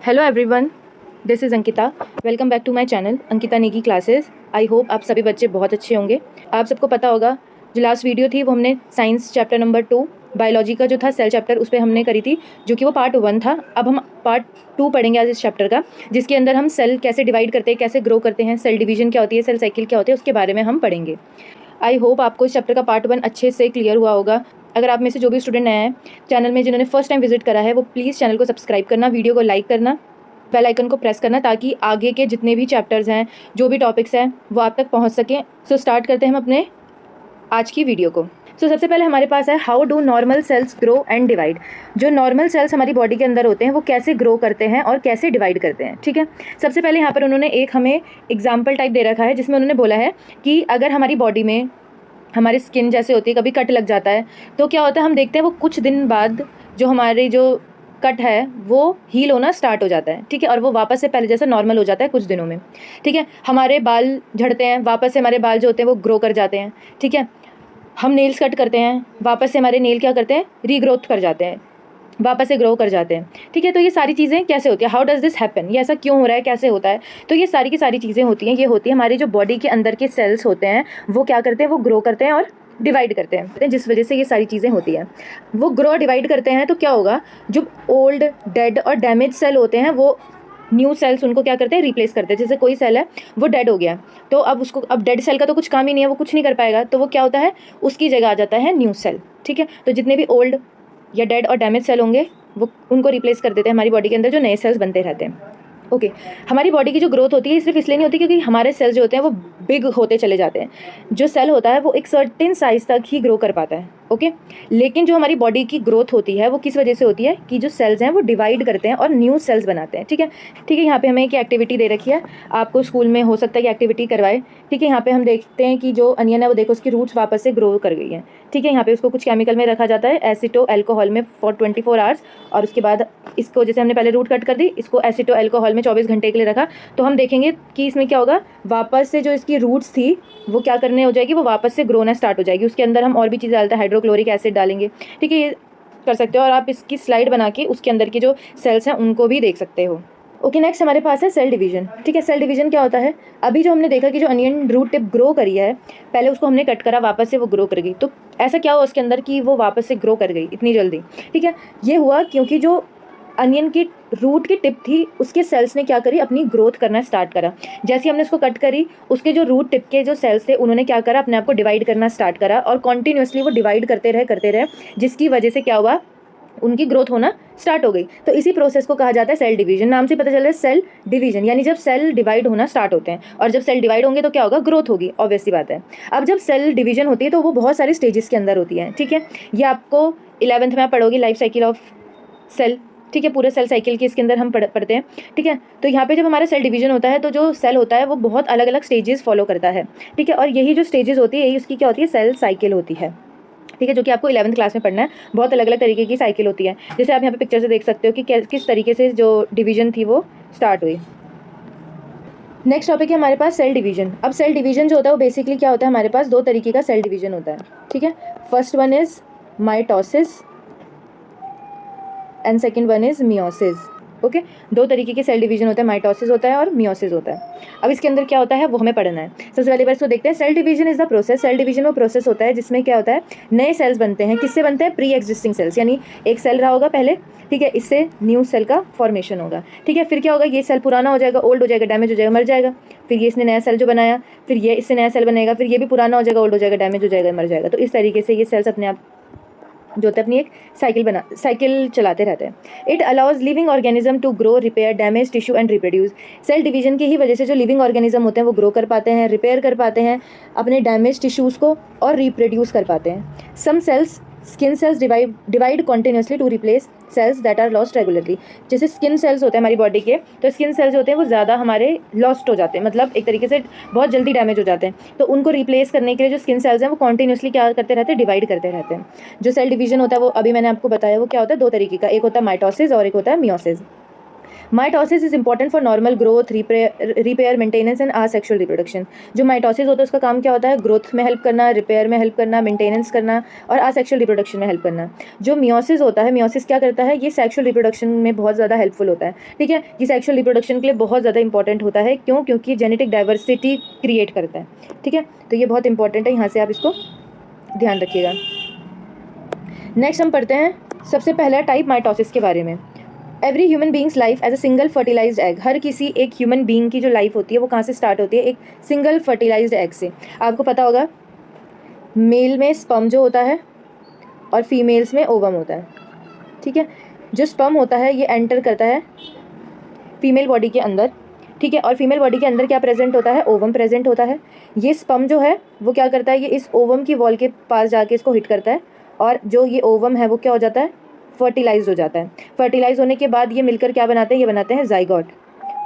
Hello everyone, this is Ankita. Welcome back to my channel Ankita Negi classes. I hope आप सभी बच्चे बहुत अच्छे होंगे। आप सबको पता होगा जो लास्ट वीडियो थी वो हमने साइंस चैप्टर नंबर 2 बायोलॉजी का जो था सेल चैप्टर उस पर हमने करी थी, जो कि वो पार्ट 1 था। अब हम पार्ट 2 पढ़ेंगे आज इस चैप्टर का, जिसके अंदर हम सेल कैसे डिवाइड करते हैं, कैसे ग्रो करते हैं, सेल डिवीजन क्या होती है, सेल साइकिल क्या होती है, उसके बारे में हम पढ़ेंगे। आई होप आपको इस चैप्टर का पार्ट 1 अच्छे से क्लियर हुआ होगा। अगर आप में से जो भी स्टूडेंट नए हैं चैनल में, जिन्होंने फर्स्ट टाइम विजिट करा है, वो प्लीज़ चैनल को सब्सक्राइब करना, वीडियो को लाइक करना, बेल आइकन को प्रेस करना, ताकि आगे के जितने भी चैप्टर्स हैं, जो भी टॉपिक्स हैं, वो आप तक पहुंच सकें। सो स्टार्ट करते हैं हम अपने आज की वीडियो को। सबसे पहले हमारे पास है how do normal sales grow and divide. जो नॉर्मल सेल्स हमारी बॉडी के अंदर होते हैं वो कैसे ग्रो करते हैं और कैसे डिवाइड करते हैं। ठीक है, सबसे पहले यहाँ पर उन्होंने एक हमें एग्जाम्पल टाइप दे रखा है, जिसमें उन्होंने बोला है कि अगर हमारी बॉडी में हमारी स्किन जैसे होती है, कभी कट लग जाता है, तो क्या होता है, हम देखते हैं वो कुछ दिन बाद जो हमारी जो कट है वो हील होना स्टार्ट हो जाता है। ठीक है, और वो वापस से पहले जैसा नॉर्मल हो जाता है कुछ दिनों में। ठीक है, हमारे बाल झड़ते हैं, वापस से हमारे बाल जो होते हैं वो ग्रो कर जाते हैं। ठीक है, हम नेल्स कट करते हैं, वापस से हमारे नेल क्या करते हैं, रीग्रोथ कर जाते हैं, वापस से ग्रो कर जाते हैं। ठीक है, तो ये सारी चीज़ें कैसे होती है, हाउ डज़ दिस हैपन, ये ऐसा क्यों हो रहा है, कैसे होता है। तो ये सारी की सारी चीज़ें होती हैं, ये होती है हमारी जो बॉडी के अंदर के सेल्स होते हैं वो क्या करते हैं, वो ग्रो करते हैं और डिवाइड करते हैं, जिस वजह से ये सारी चीज़ें होती हैं। वो ग्रो डिवाइड करते हैं तो क्या होगा, जो ओल्ड डेड और डैमेज सेल होते हैं वो न्यू सेल्स उनको क्या करते हैं, रिप्लेस करते हैं। जैसे कोई सेल है वो डेड हो गया, तो अब उसको, अब डेड सेल का तो कुछ काम ही नहीं है, वो कुछ नहीं कर पाएगा, तो वो क्या होता है, उसकी जगह आ जाता है न्यू सेल। ठीक है, तो जितने भी ओल्ड या डेड और डैमेज सेल होंगे वो उनको रिप्लेस कर देते हैं हमारी बॉडी के अंदर, जो नए सेल्स बनते रहते हैं। ओके, हमारी बॉडी की जो ग्रोथ होती है सिर्फ इसलिए नहीं होती क्योंकि हमारे सेल्स जो होते हैं वो बिग होते चले जाते हैं। जो सेल होता है वो एक सर्टेन साइज तक ही ग्रो कर पाता है। ओके, लेकिन जो हमारी बॉडी की ग्रोथ होती है वो किस वजह से होती है कि जो सेल्स हैं वो डिवाइड करते हैं और न्यू सेल्स बनाते हैं। ठीक है, ठीक है, यहाँ पे हमें एक एक्टिविटी दे रखी है, आपको स्कूल में हो सकता है कि एक्टिविटी करवाए। ठीक है, यहाँ पे हम देखते हैं कि जो अनियन है वो देखो उसकी रूट्स वापस से ग्रो कर गई हैं। ठीक है, यहाँ पे उसको कुछ केमिकल में रखा जाता है, एसिटो अल्कोहल में फॉर 24 आवर्स, और उसके बाद इसको, जैसे हमने पहले रूट कट कर दी, इसको एसिटो अल्कोहल में 24 घंटे के लिए रखा, तो हम देखेंगे कि इसमें क्या होगा, वापस से जो इसकी रूट्स थी वो क्या करने हो जाएगी, वो वापस से ग्रो होना स्टार्ट हो जाएगी। उसके अंदर हम और भी चीज़ें डालते हैं, हाइड्रोक्लोरिक एसिड डालेंगे। ठीक है, ये कर सकते हो, और आप इसकी स्लाइड बना के उसके अंदर की जो सेल्स हैं उनको भी देख सकते हो। ओके, नेक्स्ट हमारे पास है सेल डिवीजन। ठीक है, सेल डिवीजन क्या होता है, अभी जो हमने देखा कि जो अनियन रूट टिप ग्रो करी है, पहले उसको हमने कट करा, वापस से वो ग्रो कर गई, तो ऐसा क्या हुआ उसके अंदर कि वो वापस से ग्रो कर गई इतनी जल्दी। ठीक है, ये हुआ क्योंकि जो अनियन की रूट की टिप थी उसके सेल्स ने क्या करी, अपनी ग्रोथ करना स्टार्ट करा। जैसे हमने उसको कट करी, उसके जो रूट टिप के जो सेल्स थे उन्होंने क्या करा, अपने आप को डिवाइड करना स्टार्ट करा, और कॉन्टीन्यूसली वो डिवाइड करते रहे, जिसकी वजह से क्या हुआ, उनकी ग्रोथ होना स्टार्ट हो गई। तो इसी प्रोसेस को कहा जाता है सेल डिवीजन। नाम से पता चल रहा है सेल डिवीजन, यानी जब सेल डिवाइड होना स्टार्ट होते हैं, और जब सेल डिवाइड होंगे तो क्या होगा, ग्रोथ होगी, ऑब्वियस सी बात है। अब जब सेल डिवीजन होती है तो वो बहुत सारे स्टेजेस के अंदर होती है। ठीक है, ये आपको 11th में आप पढ़ोगी, लाइफ साइकिल ऑफ सेल। ठीक है, पूरे सेल साइकिल के इसके अंदर हम पढ़ते हैं। ठीक है, तो यहाँ पे जब हमारा सेल डिवीजन होता है तो जो सेल होता है वो बहुत अलग अलग स्टेजेस फॉलो करता है। ठीक है, और यही जो स्टेजेस होती है यही उसकी क्या होती है, सेल साइकिल होती है। ठीक है, जो कि आपको 11th क्लास में पढ़ना है। बहुत अलग अलग तरीके की साइकिल होती है, जैसे आप यहाँ पे पिक्चर से देख सकते हो कि किस तरीके से जो डिवीजन थी वो स्टार्ट हुई। नेक्स्ट टॉपिक है हमारे पास सेल डिवीजन। अब सेल डिवीजन जो होता है वो बेसिकली क्या होता है, हमारे पास दो तरीके का सेल डिवीजन होता है। ठीक है, first one is mitosis and second one is meiosis. Okay, दो तरीके के सेल डिवीजन होता है, माइटोसिस होता है और मियोसिस होता है। अब इसके अंदर क्या होता है वो हमें पढ़ना है। सबसे पहले बार इसको देखते हैं, cell division is the process. Cell division वो प्रोसेस होता है जिसमें क्या होता है, नए सेल्स बनते हैं। किससे बनते हैं, प्री एग्जिस्टिंग सेल्स, यानी एक सेल रहा होगा पहले, ठीक है, इससे न्यू सेल का फॉर्मेशन होगा। ठीक है, फिर क्या होगा, ये सेल पुराना हो जाएगा, ओल्ड हो जाएगा, डैमेज हो जाएगा, मर जाएगा। फिर ये इसने नया सेल जो बनाया, फिर ये इससे नया सेल बनेगा, फिर ये भी पुराना हो जाएगा, ओल्ड हो जाएगा, डैमेज हो जाएगा, मर जाएगा। तो इस तरीके से ये सेल्स अपने आप जो होता है अपनी एक साइकिल चलाते रहते हैं। It allows living organism to grow, repair damage tissue and reproduce. Cell division की ही वजह से जो लिविंग ऑर्गेनिज्म होते हैं वो ग्रो कर पाते हैं, रिपेयर कर पाते हैं अपने डैमेज टिश्यूज़ को, और रिप्रोड्यूस कर पाते हैं। Some cells, skin cells divide continuously to replace cells that are lost regularly. जैसे स्किन सेल्स होते हैं हमारी बॉडी के, तो स्किन सेल्स होते हैं वो ज़्यादा हमारे लॉस्ट हो जाते हैं, मतलब एक तरीके से बहुत जल्दी डैमेज हो जाते हैं। तो उनको रिप्लेस करने के लिए जो स्किन सेल्स हैं वो कॉन्टिन्यूसली क्या करते रहते हैं, डिवाइड करते रहते हैं। जो सेल डिवीजन होता है वो अभी मैंने आपको बताया वो क्या होता है, दो तरीके का, एक होता है माइटोसिस और एक होता है meiosis. Mitosis is important for normal growth, repair, maintenance and asexual reproduction. जो माइटोसिस होता है उसका काम क्या होता है? ग्रोथ में हेल्प करना, रिपेयर में हेल्प करना, मेंटेनेंस करना और आसेक्सुअल रिप्रोडक्शन में हेल्प करना। जो मियोसिस होता है, मियोसिस क्या करता है? ये सेक्सुअल रिप्रोडक्शन में बहुत ज़्यादा हेल्पफुल होता है। ठीक है, ये सेक्सुअल रिप्रोडक्शन के लिए बहुत ज़्यादा इंपॉर्टेंट होता है। क्यों? क्योंकि जेनेटिक डाइवर्सिटी क्रिएट करता है। ठीक है, तो ये बहुत इंपॉर्टेंट है, यहाँ से आप इसको ध्यान रखिएगा। नेक्स्ट हम पढ़ते हैं सबसे पहला टाइप माइटोसिस के बारे में। Every human being's life as a single fertilised egg. हर किसी एक ह्यूमन बींग की जो लाइफ होती है वो कहाँ से स्टार्ट होती है? एक सिंगल फर्टिलाइज्ड एग से। आपको पता होगा मेल में स्पर्म जो होता है और फीमेल्स में ओवम होता है। ठीक है, जो स्पर्म होता है ये एंटर करता है फीमेल बॉडी के अंदर। ठीक है, और फीमेल बॉडी के अंदर क्या प्रेजेंट होता है? ओवम प्रेजेंट होता है। ये स्पर्म जो है वो क्या करता है? ये इस ओवम की वॉल के पास जाके इसको हिट करता है और जो ये ओवम है वो क्या हो जाता है? फर्टिलाइज हो जाता है। फर्टिलाइज होने के बाद ये मिलकर क्या बनाते हैं? ये बनाते हैं जाइगोट,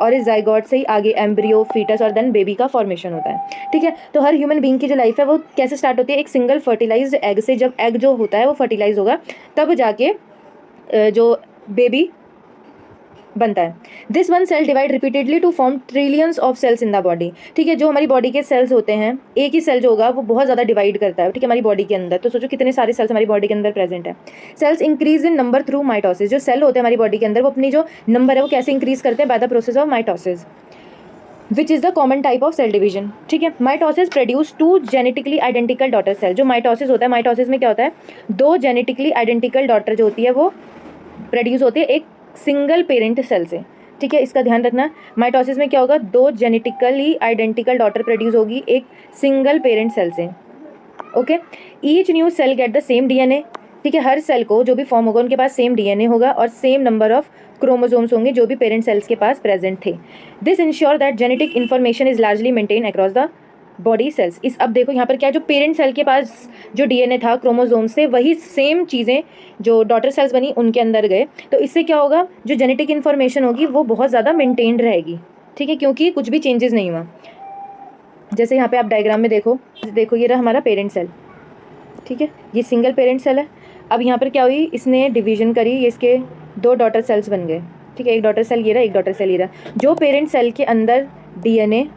और इस जाइगोट से ही आगे एम्ब्रियो, फीटस और देन बेबी का फॉर्मेशन होता है। ठीक है, तो हर ह्यूमन बींग की जो लाइफ है वो कैसे स्टार्ट होती है? एक सिंगल फर्टिलाइज्ड एग से। जब एग जो होता है वो फर्टिलाइज होगा तब जाके जो बेबी बनता है। This one cell divide repeatedly to form trillions of cells in the body. ठीक है, जो हमारी बॉडी के सेल्स होते हैं, एक ही सेल जो होगा वो बहुत ज़्यादा डिवाइड करता है। ठीक है, हमारी बॉडी के अंदर तो सोचो कितने सारे सेल्स हमारी बॉडी के अंदर प्रेजेंट है। Cells increase in number through mitosis. जो सेल होते हैं हमारी बॉडी के अंदर वो अपनी जो नंबर है वो कैसे इंक्रीज करते हैं? By the process of mitosis, which is the common type of cell division. ठीक है, mitosis produce two genetically identical daughter cell. जो माइटोसिस होता है, माइटोसिस में क्या होता है? दो जेनेटिकली आइडेंटिकल डॉटर जो होती है वो प्रोड्यूस होती है एक सिंगल पेरेंट सेल से। ठीक है, इसका ध्यान रखना। माइटोसिस में क्या होगा? दो जेनेटिकली आइडेंटिकल डॉटर प्रोड्यूस होगी एक सिंगल पेरेंट सेल से। Okay, each new cell get the same DNA. ठीक है, हर सेल को जो भी फॉर्म होगा उनके पास सेम डीएनए होगा और सेम नंबर ऑफ क्रोमोसोम्स होंगे जो भी पेरेंट सेल्स के पास प्रेजेंट थे। This ensure that genetic information is largely maintain across the body cells. इस अब देखो यहाँ पर क्या है? जो पेरेंट सेल के पास जो डीएनए था क्रोमोसोम्स से, वही सेम चीज़ें जो डॉटर सेल्स बनी उनके अंदर गए। तो इससे क्या होगा? जो जेनेटिक इन्फॉर्मेशन होगी वो बहुत ज़्यादा मेंटेन्ड रहेगी। ठीक है, क्योंकि कुछ भी चेंजेस नहीं हुआ। जैसे यहाँ पे आप डायग्राम में देखो ये रहा हमारा पेरेंट सेल। ठीक है, ये सिंगल पेरेंट सेल है। अब यहाँ पर क्या हुई? इसने डिवीजन करी, ये इसके दो डॉटर सेल्स बन गए। ठीक है, एक डॉटर सेल ये रहा, एक डॉटर सेल ये रहा। जो पेरेंट सेल के अंदर डीएनए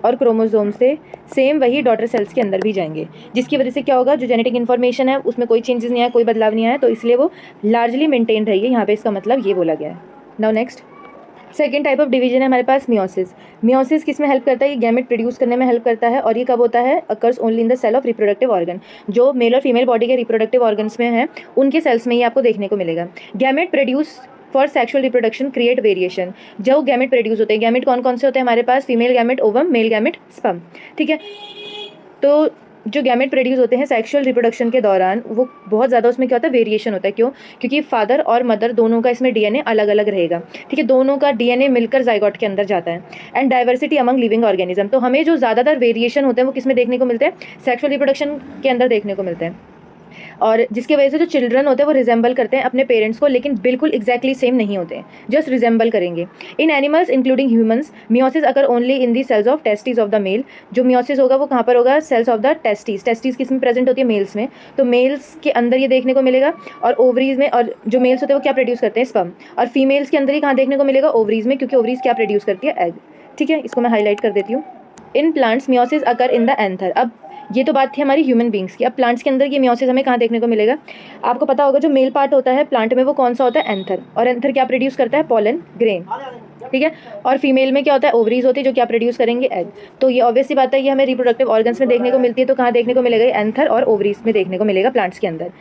और क्रोमोसोम से सेम वही डॉटर सेल्स के अंदर भी जाएंगे, जिसकी वजह से क्या होगा? जो जेनेटिक इन्फॉर्मेशन है उसमें कोई चेंजेस नहीं आया, कोई बदलाव नहीं आया, तो इसलिए वो लार्जली मेंटेन रहेगी। यहाँ पे इसका मतलब ये बोला गया है। Now next, second type of division है हमारे पास मियोसिस। मियोसिस किस में हेल्प करता है? ये गैमेट प्रोड्यूस करने में हेल्प करता है। और ये कब होता है? Occurs only in the cell of reproductive organ. जो मेल और फीमेल बॉडी के रिप्रोडक्टिव ऑर्गन्स में है उनके सेल्स में ही आपको देखने को मिलेगा। Gamete produce for sexual reproduction create variation. जो गैमेट प्रोड्यूस होते हैं, गैमेट कौन कौन से होते हैं हमारे पास? Female gamete, ovum, male gamete, sperm. ठीक है, तो जो गैमेट प्रोड्यूस होते हैं सेक्सुअल रिप्रोडक्शन के दौरान वो बहुत ज़्यादा उसमें क्या होता है? वेरिएशन होता है। क्यों? क्योंकि फादर और मदर दोनों का इसमें डीएनए अलग अलग रहेगा। ठीक है, दोनों का डीएनए मिलकर जाइगोट के अंदर जाता है। And diversity among living organism. तो हमें जो ज़्यादातर वेरिएशन होते हैं वो किस में देखने को मिलते हैं? सेक्सुअल रिप्रोडक्शन के अंदर देखने को मिलते हैं। और जिसकी वजह से जो चिल्ड्रन होते हैं वो रिजेंबल करते हैं अपने पेरेंट्स को, लेकिन बिल्कुल एग्जैक्टली सेम नहीं होते हैं, जस्ट रिजेंबल करेंगे। In animals including humans meiosis occur only in the cells of testis of the male. जो मियोसिस होगा वो कहाँ पर होगा? Cells of the testis. Testis किस में प्रेजेंट होती है? मेल्स में। तो मेल्स के अंदर ये देखने को मिलेगा और ओवरीज में। और जो मेल्स होते हैं वो क्या प्रोड्यूस करते हैं? स्पर्म। और फीमेल्स के अंदर ही कहाँ देखने को मिलेगा? ओवरीज में, क्योंकि ओवरीज क्या प्रोड्यूस करती है? एग। ठीक है, इसको मैं हाईलाइट कर देती हूँ। In plants meiosis occur in the anther. अब ये तो बात थी हमारी ह्यूमन बींग्स की। अब प्लांट्स के अंदर ये मियोसिस हमें कहाँ देखने को मिलेगा? आपको पता होगा जो मेल पार्ट होता है प्लांट में वो कौन सा होता है? एंथर। और एंथर क्या प्रोड्यूस करता है? Pollen grain. ठीक है, और फीमेल में क्या होता है? ओवरीज होती है जो क्या प्रोड्यूस करेंगे? एग। तो ये ऑब्वियस सी बात है, ये हमें रिप्रोडक्टिव ऑर्गन्स में देखने को मिलती है। तो कहाँ देखने को मिलेगा? एंथर और ओवरीज में देखने को मिलेगा प्लांट्स के अंदर।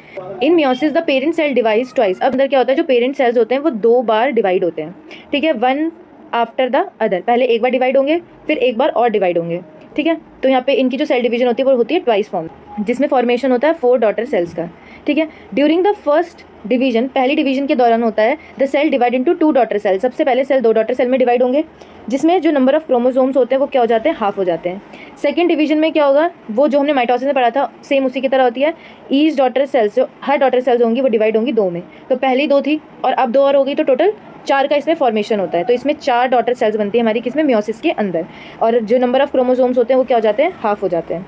In meiosis the parent cell divides twice. अब अंदर क्या होता है? जो पेरेंट सेल्स होते हैं वो दो बार डिवाइड होते हैं। ठीक है, वन आफ्टर द अदर। पहले एक बार डिवाइड होंगे, फिर एक बार और डिवाइड होंगे। ठीक है, तो यहाँ पे इनकी जो सेल डिवीजन होती है वो होती है ट्वाइस फॉर्म, जिसमें फॉर्मेशन होता है 4 डॉटर सेल्स का। ठीक है, ड्यूरिंग द फर्स्ट डिवीजन, पहली डिवीजन के दौरान होता है the cell divide into 2 daughter cell. सबसे पहले सेल 2 डॉटर सेल में डिवाइड होंगे, जिसमें जो नंबर ऑफ क्रोमोसोम्स होते हैं वो क्या हो जाते हैं? हाफ हो जाते हैं। सेकंड डिवीजन में क्या होगा? वो जो हमने माइटोसिस में पढ़ा था सेम उसी की तरह होती है। ईच डॉटर सेल्स, जो हर डॉटर सेल्स होंगी वो डिवाइड होंगी 2 में। तो पहली 2 थी और अब 2 और हो गई, तो टोटल 4 का इसमें फॉर्मेशन होता है। तो इसमें 4 डॉटर सेल्स बनती है हमारी किसमें? मियोसिस के अंदर। और जो नंबर ऑफ क्रोमोसोम्स होते हैं वो क्या हो जाते हैं? हाफ हो जाते हैं।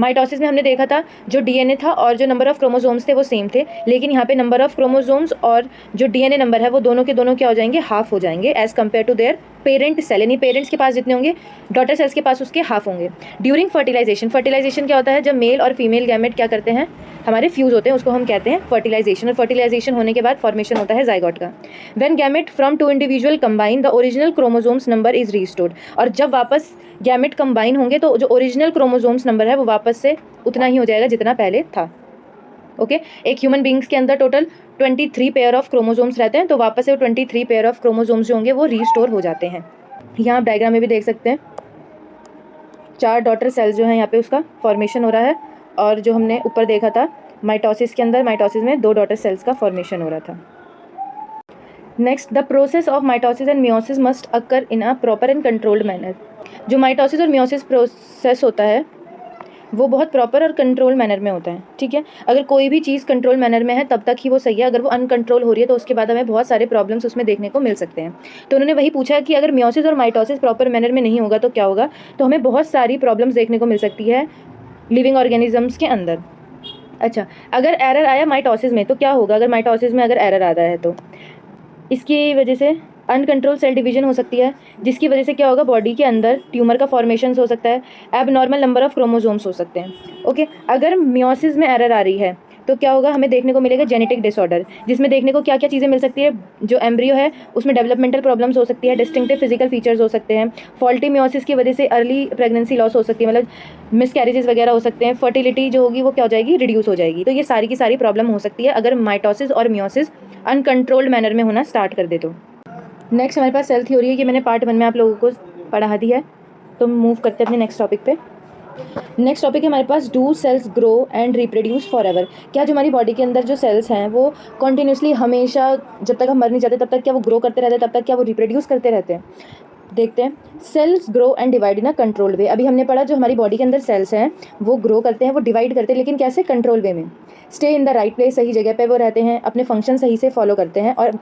माइटोसिस में हमने देखा था जो डीएनए था और जो नंबर ऑफ क्रोमोसोम्स थे वो सेम थे, लेकिन यहाँ पे नंबर ऑफ क्रोमोसोम्स और जो डीएनए नंबर है वो दोनों के दोनों क्या हो जाएंगे, हाफ हो जाएंगे as compare to their parent cell, यानी पेरेंट्स के पास जितने होंगे डॉटर सेल्स के पास उसके हाफ होंगे। ड्यूरिंग फर्टिलाइजेशन, फर्टिलाइजेशन क्या होता है, जब मेल और फीमेल गैमेट क्या करते हैं, हमारे फ्यूज होते हैं, उसको हम कहते हैं फर्टिलाइजेशन। और फर्टिलाइजेशन होने के बाद फॉर्मेशन होता है जाइगोट का। When gamete from two individual combine the original chromosomes number is restored, और जब वापस गैमेट कंबाइन होंगे तो जो ओरिजिनल क्रोमोसोम्स नंबर है वो वापस से उतना ही हो जाएगा जितना पहले था। ओके एक ह्यूमन बींग्स के अंदर टोटल 23 पेयर ऑफ क्रोमोसोम्स रहते हैं, तो वापस से वो 23 पेयर ऑफ क्रोमोसोम्स जो होंगे वो रीस्टोर हो जाते हैं। यहाँ आप डायग्राम में भी देख सकते हैं 4 डॉटर सेल्स जो हैं यहाँ पे उसका फॉर्मेशन हो रहा है, और जो हमने ऊपर देखा था माइटोसिस के अंदर, माइटोसिस में 2 डॉटर सेल्स का फॉर्मेशन हो रहा था। Next, the process of mitosis and meiosis must occur in a proper and controlled manner. जो माइटोसिस और मियोसिस प्रोसेस होता है वो बहुत प्रॉपर और कंट्रोल मैनर में होता है, ठीक है। अगर कोई भी चीज़ कंट्रोल मैनर में है तब तक ही वो सही है, अगर वो अनकंट्रोल हो रही है तो उसके बाद हमें बहुत सारे प्रॉब्लम्स उसमें देखने को मिल सकते हैं। तो उन्होंने वही पूछा कि अगर मियोसिस और माइटोसिस प्रॉपर मैनर में नहीं होगा तो क्या होगा, तो हमें बहुत सारी प्रॉब्लम्स देखने को मिल सकती है लिविंग ऑर्गेनिजम्स के अंदर। अच्छा, अगर एरर आया माइटोसिस में तो क्या होगा, अगर माइटोसिस में अगर एरर आ रहा है तो इसकी वजह से अनकंट्रोल सेल डिवीजन हो सकती है, जिसकी वजह से क्या होगा, बॉडी के अंदर ट्यूमर का फॉर्मेशन हो सकता है, एबनॉर्मल नंबर ऑफ क्रोमोसोम्स हो सकते हैं। ओके, अगर मियोसिस में एरर आ रही है तो क्या होगा, हमें देखने को मिलेगा जेनेटिक डिसऑर्डर, जिसमें देखने को क्या क्या चीज़ें मिल सकती है, जो एम्ब्रियो है उसमें डेवलपमेंटल प्रॉब्लम्स हो सकती है, डिस्टिंक्टिव फिजिकल फीचर्स हो सकते हैं, फॉल्टी मियोसिस की वजह से अर्ली प्रेगनेंसी लॉस हो सकती है, मतलब मिसकैरेजेस वगैरह हो सकते हैं, फर्टिलिटी जो होगी वो क्या हो जाएगी, रिड्यूस हो जाएगी। तो ये सारी की सारी प्रॉब्लम हो सकती है अगर माइटोसिस और मियोसिस अनकंट्रोल्ड मैनर में होना स्टार्ट कर दे तो। नेक्स्ट हमारे पास सेल थ्योरी है, कि मैंने पार्ट 1 में आप लोगों को पढ़ा दिया है, तो मूव करते हैं अपने नेक्स्ट टॉपिक पे। नेक्स्ट टॉपिक है हमारे पास, do cells grow and reproduce forever. क्या जो हमारी बॉडी के अंदर जो सेल्स हैं वो कॉन्टीन्यूसली हमेशा, जब तक हम मर नहीं जाते तब तक क्या वो ग्रो करते रहते हैं, तब तक क्या वो रिप्रोड्यूस करते रहते हैं। देखते हैं, sales grow and divide in a controlled way. अभी हमने पढ़ा जो हमारी बॉडी के अंदर सेल्स हैं वो ग्रो करते हैं, वो डिवाइड करते हैं, लेकिन कैसे, कंट्रोल वे में। Stay in the right place, सही जगह पे वो रहते हैं, अपने फंक्शन सही से फॉलो करते हैं, और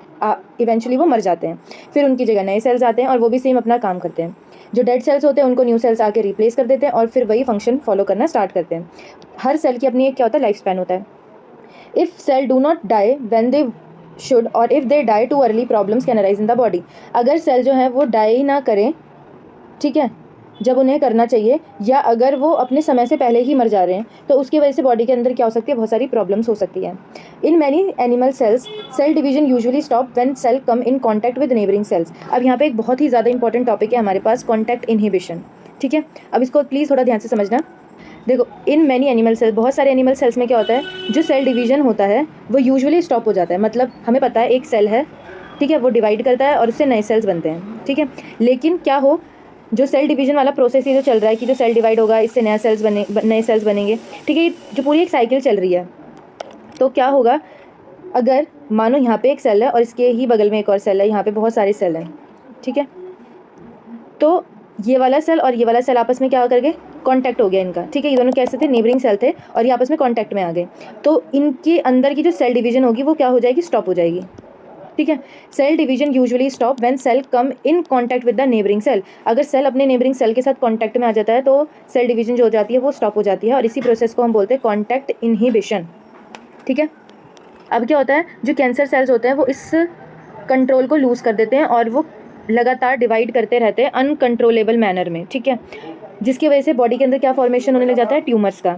इवेंचुअली वो मर जाते हैं। फिर उनकी जगह नए सेल्स आते हैं और वो भी सेम अपना काम करते हैं। जो डेड सेल्स होते हैं उनको न्यू सेल्स आके रिप्लेस कर देते हैं और फिर वही फंक्शन फॉलो करना स्टार्ट करते हैं। हर सेल की अपनी एक क्या होता है, लाइफ स्पैन होता है। If cell do not die when they should, और if they die too early, problems can arise in the body. अगर सेल जो है वो डाई ना करें, ठीक है, जब उन्हें करना चाहिए, या अगर वो अपने समय से पहले ही मर जा रहे हैं तो उसकी वजह से बॉडी के अंदर क्या हो सकती है, बहुत सारी प्रॉब्लम्स हो सकती है। In many animal cells cell division usually stop when cell come in contact with neighbouring cells. अब यहाँ पे एक बहुत ही ज़्यादा इंपॉर्टेंट टॉपिक है हमारे पास, कॉन्टैक्ट इनहिबिशन, ठीक है। अब इसको प्लीज़ थोड़ा ध्यान से समझना। देखो, इन मैनी एनिमल सेल्स, बहुत सारे एनिमल सेल्स में क्या होता है, जो सेल डिवीजन होता है वो यूजुअली स्टॉप हो जाता है। मतलब हमें पता है एक सेल है, ठीक है, वो डिवाइड करता है और उससे नए सेल्स बनते हैं, ठीक है। लेकिन क्या हो, जो सेल डिवीजन वाला प्रोसेस ये जो चल रहा है कि जो सेल डिवाइड होगा इससे नए सेल्स बनेंगे, ठीक है, जो पूरी एक साइकिल चल रही है, तो क्या होगा, अगर मानो यहाँ पे एक सेल है और इसके ही बगल में एक और सेल है, यहाँ पे बहुत सारे सेल हैं, ठीक है, तो ये वाला सेल और ये वाला सेल आपस में क्या करके कांटेक्ट हो गया इनका, ठीक है। ये दोनों कैसे थे, नेबरिंग सेल थे और ये आपस में कांटेक्ट में आ गए, तो इनके अंदर की जो सेल डिवीजन होगी वो क्या हो जाएगी, स्टॉप हो जाएगी, ठीक है। Cell division usually stop when cell come in contact with the neighbouring cell. अगर सेल अपने नेबरिंग सेल के साथ कांटेक्ट में आ जाता है तो सेल डिवीजन जो हो जाती है वो स्टॉप हो जाती है, और इसी प्रोसेस को हम बोलते हैं कांटेक्ट इनहिबिशन, ठीक है। अब क्या होता है, जो कैंसर सेल्स होते हैं वो इस कंट्रोल को लूज़ कर देते हैं और वो लगातार डिवाइड करते रहते हैं अनकंट्रोलेबल मैनर में, ठीक है, जिसकी वजह से बॉडी के अंदर क्या फॉर्मेशन होने लग जाता है, ट्यूमर्स का।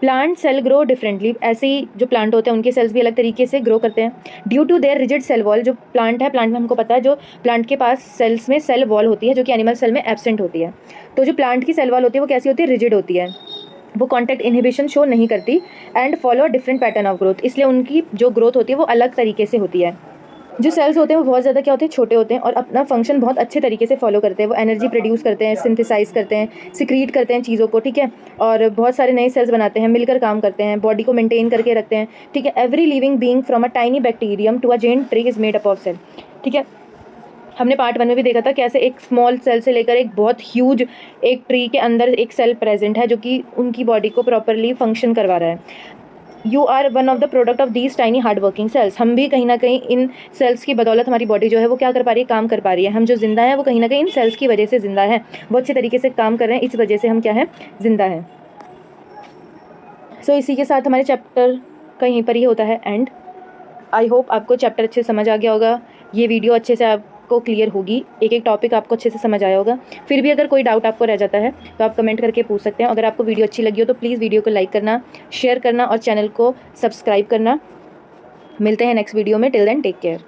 प्लांट सेल ग्रो डिफरेंटली, ऐसे ही जो प्लांट होते हैं उनके सेल्स भी अलग तरीके से ग्रो करते हैं। Due to their rigid cell wall, जो प्लांट है, प्लांट में हमको पता है जो प्लांट के पास सेल्स में सेल वॉल होती है जो कि एनिमल सेल में एब्सेंट होती है। तो जो प्लांट की सेल वॉल होती है वो कैसी होती है, रिजिड होती है, वो कॉन्टैक्ट इनहिबिशन शो नहीं करती, and follow different pattern of growth, इसलिए उनकी जो ग्रोथ होती है वो अलग तरीके से होती है। जो सेल्स होते हैं वो बहुत ज़्यादा क्या होते हैं, छोटे होते हैं और अपना फंक्शन बहुत अच्छे तरीके से फॉलो करते हैं। वो एनर्जी प्रोड्यूस करते हैं, सिंथेसाइज करते हैं, सिक्रीट करते हैं चीज़ों को, ठीक है, और बहुत सारे नए सेल्स बनाते हैं, मिलकर काम करते हैं, बॉडी को मेंटेन करके रखते हैं, ठीक है। Every living being from a tiny bacterium to a giant tree is made up of cell, ठीक है। हमने पार्ट 1 में भी देखा था कैसे एक स्मॉल सेल से लेकर एक बहुत ह्यूज एक ट्री के अंदर एक सेल प्रेजेंट है जो कि उनकी बॉडी को प्रॉपरली फंक्शन करवा रहा है। You are one of the product of these tiny hard working cells. हम भी कहीं ना कहीं इन सेल्स की बदौलत हमारी बॉडी जो है वो क्या कर पा रही है, काम कर पा रही है। हम जो जिंदा है वो कहीं ना कहीं इन सेल्स की वजह से जिंदा है, वो अच्छे तरीके से काम कर रहे हैं, इस वजह से हम क्या है, जिंदा है। सो इसी के साथ हमारे चैप्टर का यहीं पर ही होता है एंड। आई होप आपको चैप्टर अच्छे से समझ आ गया होगा, ये वीडियो अच्छे से आपको क्लियर होगी, एक एक टॉपिक आपको अच्छे से समझ आया होगा। फिर भी अगर कोई डाउट आपको रह जाता है तो आप कमेंट करके पूछ सकते हैं। अगर आपको वीडियो अच्छी लगी हो तो प्लीज़ वीडियो को लाइक करना, शेयर करना और चैनल को सब्सक्राइब करना। मिलते हैं नेक्स्ट वीडियो में। Till then take care.